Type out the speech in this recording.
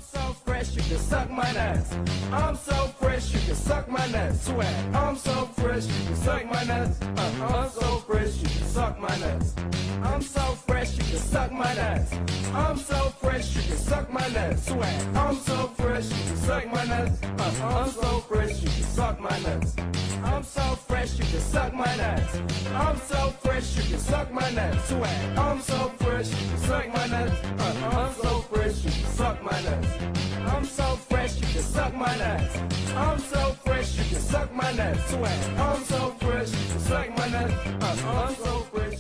so fresh, you can suck my nuts. I'm so fresh, you can suck my nuts. Swag. I'm so fresh, you can suck my nuts. I'm so fresh, you can suck my nuts. I'm so fresh, you can suck my nuts. I'm so fresh, you can suck my nuts. Swag. I'm so fresh, you can suck my nuts. I'm so fresh, you can suck my nuts. I'm so fresh, you can suck my nuts. I'm so fresh, you can suck my nuts. Swag. I'm so fresh, you can suck my nuts. I'm so fresh, you can suck my nuts. I'm so fresh, you can suck my nuts. I'm so fresh, you can suck my nuts. Swag. I'm so fresh, you can suck my nuts. I'm so fresh.